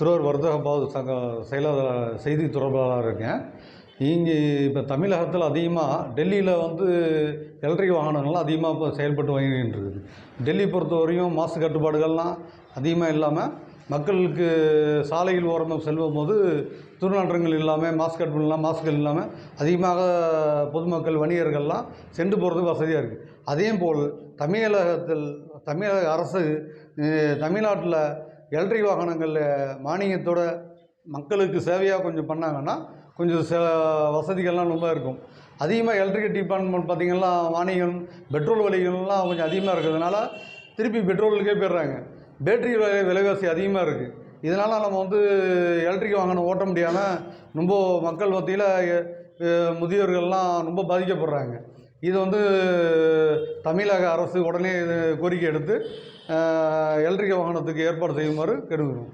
திருவாரூர் வர்த்தக பாது சங்க செயலாளர் செய்தி தொடர்பாளராக இருக்கேன். இங்கே இப்போ தமிழகத்தில் அதிகமாக டெல்லியில் எலக்ட்ரிக் வாகனங்கள்லாம் அதிகமாக இப்போ செயல்பட்டு வந்துகிட்டு இருக்குது. டெல்லி பொறுத்தவரையும் மாசு கட்டுப்பாடுகள்லாம் அதிகமாக இல்லாமல் மக்களுக்கு சாலையில் ஓரமாக செல்லும் போது துர்நாற்றங்கள் இல்லாமல் மாசுகள் இல்லாமல் அதிகமாக பொதுமக்கள் வணிகர்கள்லாம் சென்று போகிறதுக்கு வசதியாக இருக்குது. அதேபோல் தமிழக அரசு தமிழ்நாட்டில் எலக்ட்ரிக் வாகனங்கள் மானியத்தோட மக்களுக்கு சேவையாக கொஞ்சம் பண்ணாங்கன்னா கொஞ்சம் வசதிகள்லாம் ரொம்ப இருக்கும். அதிகமாக எலக்ட்ரிக் டிபார்ட்மெண்ட் பார்த்திங்கன்னா மானியம் பெட்ரோல் விலைகள்லாம் கொஞ்சம் அதிகமாக இருக்கிறதுனால திருப்பி பெட்ரோலுக்கே போயிடுறாங்க. பேட்டரி விலைவாசி அதிகமாக இருக்குது. இதனால் நம்ம எலக்ட்ரிக் வாகனம் ஓட்ட முடியாமல் ரொம்ப மக்கள் மத்தியில் முதியோர்கள்லாம் ரொம்ப பாதிக்கப்படுறாங்க. இது தமிழக அரசு உடனே கோரிக்கை எடுத்து எலக்ட்ரிக் வாகனத்துக்கு ஏற்பாடு செய்யுமாறு கேட்டுக்கிறோம்.